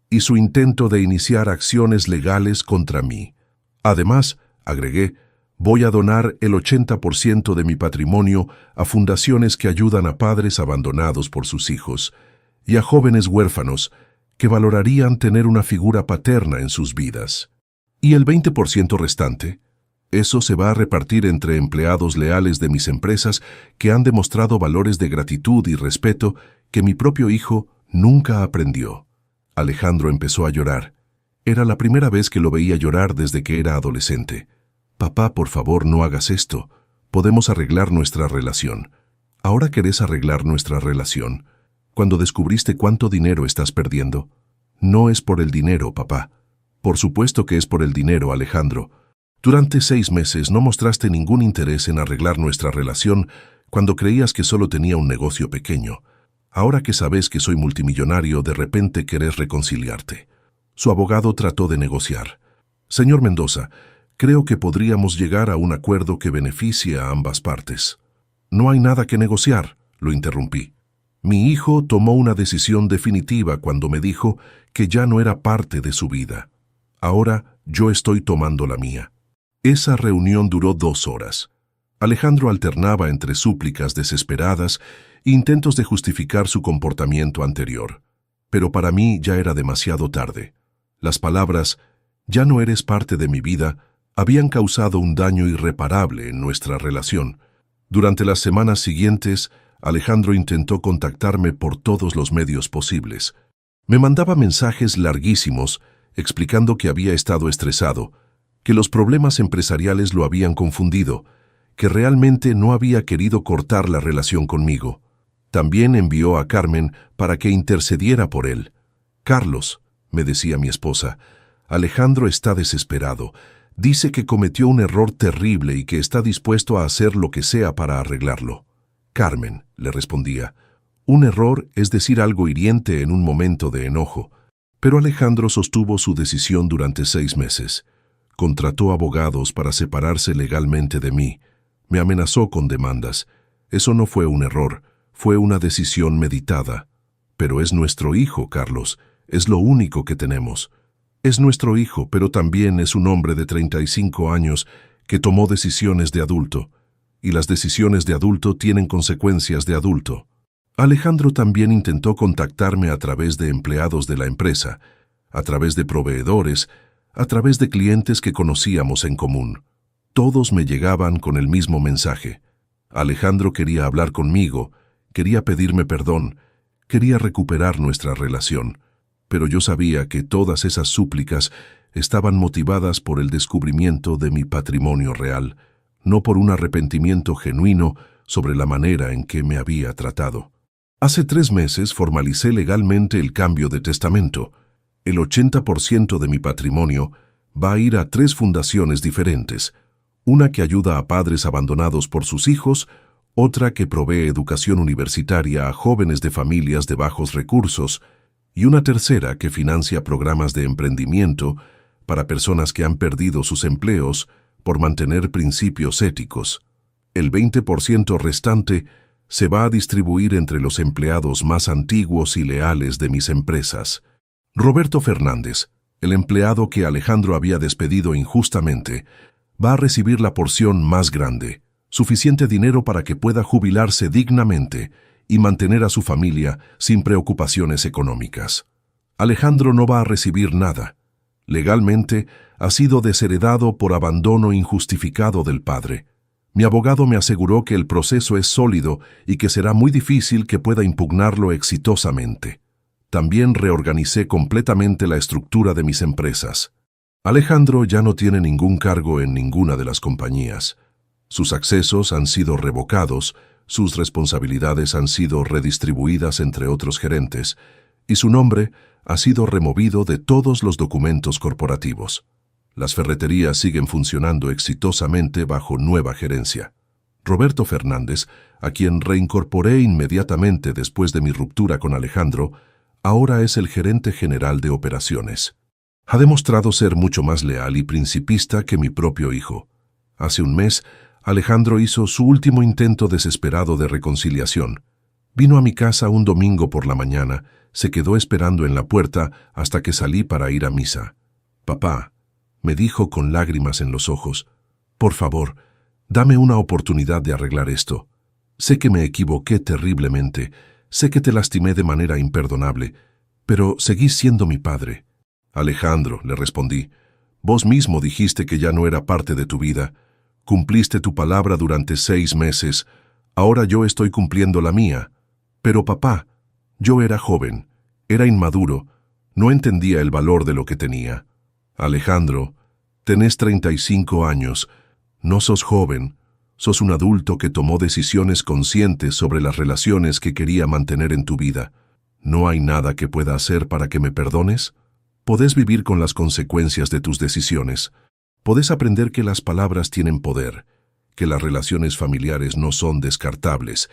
y su intento de iniciar acciones legales contra mí. Además, agregué, voy a donar el 80% de mi patrimonio a fundaciones que ayudan a padres abandonados por sus hijos y a jóvenes huérfanos que valorarían tener una figura paterna en sus vidas. ¿Y el 20% restante? Eso se va a repartir entre empleados leales de mis empresas que han demostrado valores de gratitud y respeto que mi propio hijo nunca aprendió. Alejandro empezó a llorar. Era la primera vez que lo veía llorar desde que era adolescente. Papá, por favor, no hagas esto. Podemos arreglar nuestra relación. ¿Ahora querés arreglar nuestra relación? Cuando descubriste cuánto dinero estás perdiendo. No es por el dinero, papá. Por supuesto que es por el dinero, Alejandro. Durante 6 meses no mostraste ningún interés en arreglar nuestra relación cuando creías que solo tenía un negocio pequeño. Ahora que sabes que soy multimillonario, de repente querés reconciliarte. Su abogado trató de negociar. Señor Mendoza, creo que podríamos llegar a un acuerdo que beneficie a ambas partes. No hay nada que negociar, lo interrumpí. Mi hijo tomó una decisión definitiva cuando me dijo que ya no era parte de su vida. Ahora yo estoy tomando la mía. Esa reunión duró 2 horas. Alejandro alternaba entre súplicas desesperadas e intentos de justificar su comportamiento anterior. Pero para mí ya era demasiado tarde. Las palabras, ya no eres parte de mi vida, habían causado un daño irreparable en nuestra relación. Durante las semanas siguientes, Alejandro intentó contactarme por todos los medios posibles. Me mandaba mensajes larguísimos explicando que había estado estresado, que los problemas empresariales lo habían confundido, que realmente no había querido cortar la relación conmigo. También envió a Carmen para que intercediera por él. Carlos, me decía mi esposa, Alejandro está desesperado. Dice que cometió un error terrible y que está dispuesto a hacer lo que sea para arreglarlo. Carmen, le respondía, Un error es decir algo hiriente en un momento de enojo, pero Alejandro sostuvo su decisión durante 6 meses. Contrató abogados para separarse legalmente de mí. Me amenazó con demandas. Eso no fue un error, fue una decisión meditada. Pero es nuestro hijo, Carlos. Es lo único que tenemos. Es nuestro hijo, pero también es un hombre de 35 años que tomó decisiones de adulto. Y las decisiones de adulto tienen consecuencias de adulto. Alejandro también intentó contactarme a través de empleados de la empresa, a través de proveedores, a través de clientes que conocíamos en común. Todos me llegaban con el mismo mensaje. Alejandro quería hablar conmigo, quería pedirme perdón, quería recuperar nuestra relación, pero yo sabía que todas esas súplicas estaban motivadas por el descubrimiento de mi patrimonio real, no por un arrepentimiento genuino sobre la manera en que me había tratado. Hace 3 meses formalicé legalmente el cambio de testamento. El 80% de mi patrimonio va a ir a 3 fundaciones diferentes, una que ayuda a padres abandonados por sus hijos, otra que provee educación universitaria a jóvenes de familias de bajos recursos, y una tercera que financia programas de emprendimiento para personas que han perdido sus empleos por mantener principios éticos. El 20% restante se va a distribuir entre los empleados más antiguos y leales de mis empresas. Roberto Fernández, el empleado que Alejandro había despedido injustamente, va a recibir la porción más grande, suficiente dinero para que pueda jubilarse dignamente y mantener a su familia sin preocupaciones económicas. Alejandro no va a recibir nada. Legalmente, ha sido desheredado por abandono injustificado del padre. Mi abogado me aseguró que el proceso es sólido y que será muy difícil que pueda impugnarlo exitosamente. También reorganicé completamente la estructura de mis empresas. Alejandro ya no tiene ningún cargo en ninguna de las compañías. Sus accesos han sido revocados, sus responsabilidades han sido redistribuidas entre otros gerentes, y su nombre ha sido removido de todos los documentos corporativos. Las ferreterías siguen funcionando exitosamente bajo nueva gerencia. Roberto Fernández, a quien reincorporé inmediatamente después de mi ruptura con Alejandro, ahora es el gerente general de operaciones. Ha demostrado ser mucho más leal y principista que mi propio hijo. Hace un mes, Alejandro hizo su último intento desesperado de reconciliación. Vino a mi casa un domingo por la mañana, se quedó esperando en la puerta hasta que salí para ir a misa. «Papá», me dijo con lágrimas en los ojos, «por favor, dame una oportunidad de arreglar esto. Sé que me equivoqué terriblemente, sé que te lastimé de manera imperdonable, pero seguís siendo mi padre». «Alejandro», le respondí, «vos mismo dijiste que ya no era parte de tu vida. Cumpliste tu palabra durante 6 meses, ahora yo estoy cumpliendo la mía. Pero papá, yo era joven, era inmaduro, no entendía el valor de lo que tenía». «Alejandro, tenés 35 años, no sos joven, sos un adulto que tomó decisiones conscientes sobre las relaciones que quería mantener en tu vida. ¿No hay nada que pueda hacer para que me perdones? Podés vivir con las consecuencias de tus decisiones. Podés aprender que las palabras tienen poder, que las relaciones familiares no son descartables,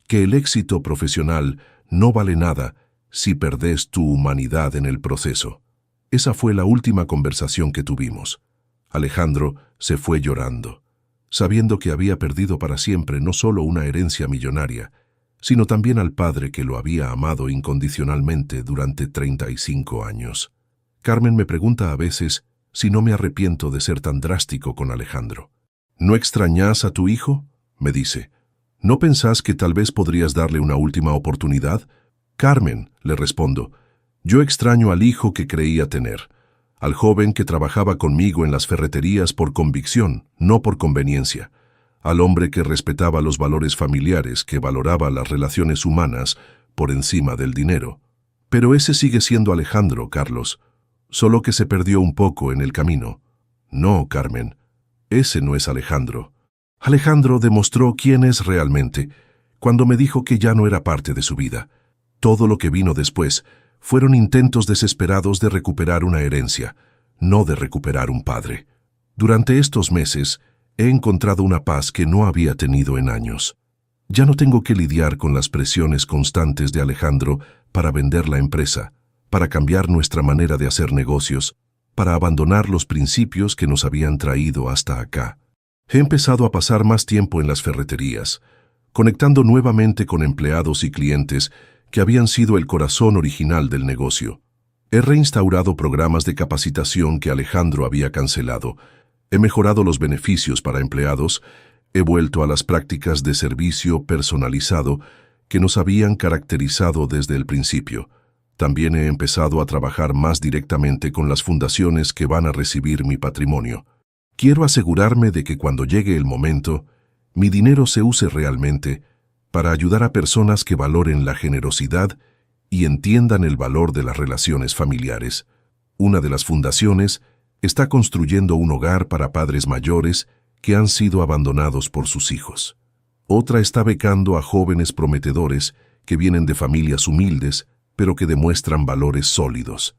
que el éxito profesional no vale nada si perdés tu humanidad en el proceso». Esa fue la última conversación que tuvimos. Alejandro se fue llorando, sabiendo que había perdido para siempre no solo una herencia millonaria, sino también al padre que lo había amado incondicionalmente durante 35 años. Carmen me pregunta a veces si no me arrepiento de ser tan drástico con Alejandro. «¿No extrañás a tu hijo?», me dice. «¿No pensás que tal vez podrías darle una última oportunidad?». «Carmen», le respondo, «yo extraño al hijo que creía tener, al joven que trabajaba conmigo en las ferreterías por convicción, no por conveniencia, al hombre que respetaba los valores familiares, que valoraba las relaciones humanas por encima del dinero. Pero ese sigue siendo Alejandro, Carlos, solo que se perdió un poco en el camino». «No, Carmen, ese no es Alejandro. Alejandro demostró quién es realmente cuando me dijo que ya no era parte de su vida. Todo lo que vino después fueron intentos desesperados de recuperar una herencia, no de recuperar un padre. Durante estos meses he encontrado una paz que no había tenido en años. Ya no tengo que lidiar con las presiones constantes de Alejandro para vender la empresa, para cambiar nuestra manera de hacer negocios, para abandonar los principios que nos habían traído hasta acá. He empezado a pasar más tiempo en las ferreterías, conectando nuevamente con empleados y clientes que habían sido el corazón original del negocio. He reinstaurado programas de capacitación que Alejandro había cancelado, he mejorado los beneficios para empleados, he vuelto a las prácticas de servicio personalizado que nos habían caracterizado desde el principio. También he empezado a trabajar más directamente con las fundaciones que van a recibir mi patrimonio. Quiero asegurarme de que cuando llegue el momento, mi dinero se use realmente para ayudar a personas que valoren la generosidad y entiendan el valor de las relaciones familiares. Una de las fundaciones está construyendo un hogar para padres mayores que han sido abandonados por sus hijos. Otra está becando a jóvenes prometedores que vienen de familias humildes, pero que demuestran valores sólidos.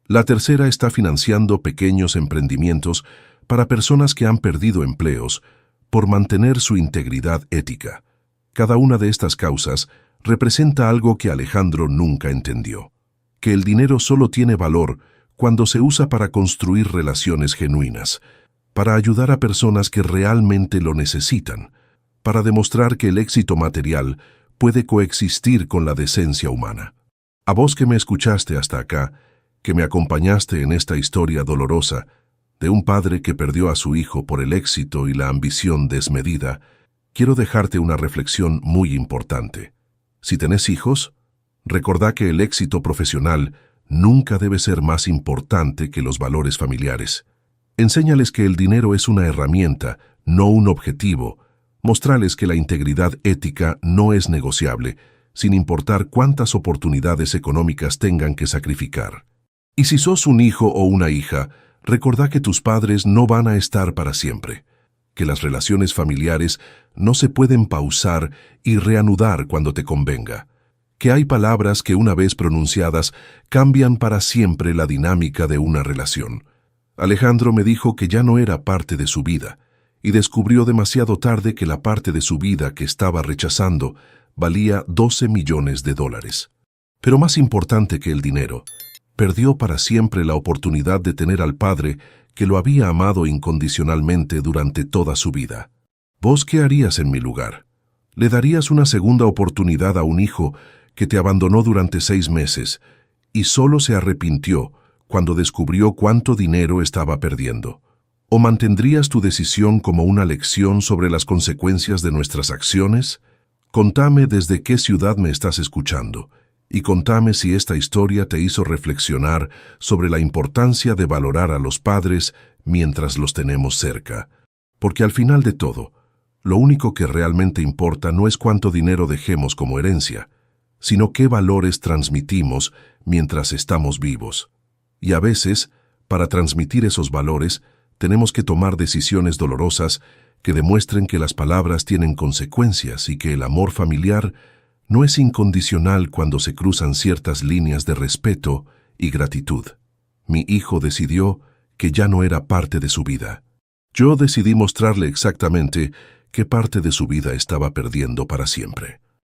La tercera está financiando pequeños emprendimientos para personas que han perdido empleos por mantener su integridad ética. Cada una de estas causas representa algo que Alejandro nunca entendió, que el dinero solo tiene valor cuando se usa para construir relaciones genuinas, para ayudar a personas que realmente lo necesitan, para demostrar que el éxito material puede coexistir con la decencia humana. A vos que me escuchaste hasta acá, que me acompañaste en esta historia dolorosa de un padre que perdió a su hijo por el éxito y la ambición desmedida, quiero dejarte una reflexión muy importante. Si tenés hijos, recordá que el éxito profesional nunca debe ser más importante que los valores familiares. Enséñales que el dinero es una herramienta, no un objetivo. Mostrales que la integridad ética no es negociable, sin importar cuántas oportunidades económicas tengan que sacrificar. Y si sos un hijo o una hija, recordá que tus padres no van a estar para siempre, que las relaciones familiares no se pueden pausar y reanudar cuando te convenga, que hay palabras que una vez pronunciadas cambian para siempre la dinámica de una relación. Alejandro me dijo que ya no era parte de su vida, y descubrió demasiado tarde que la parte de su vida que estaba rechazando valía $12 millones. Pero más importante que el dinero, perdió para siempre la oportunidad de tener al padre que lo había amado incondicionalmente durante toda su vida. ¿Vos qué harías en mi lugar? ¿Le darías una segunda oportunidad a un hijo que te abandonó durante 6 meses y solo se arrepintió cuando descubrió cuánto dinero estaba perdiendo? ¿O mantendrías tu decisión como una lección sobre las consecuencias de nuestras acciones? Contame desde qué ciudad me estás escuchando y contame si esta historia te hizo reflexionar sobre la importancia de valorar a los padres mientras los tenemos cerca. Porque al final de todo, lo único que realmente importa no es cuánto dinero dejemos como herencia, sino qué valores transmitimos mientras estamos vivos. Y a veces, para transmitir esos valores, tenemos que tomar decisiones dolorosas que demuestren que las palabras tienen consecuencias y que el amor familiar no es incondicional cuando se cruzan ciertas líneas de respeto y gratitud. Mi hijo decidió que ya no era parte de su vida. Yo decidí mostrarle exactamente qué parte de su vida estaba perdiendo para siempre.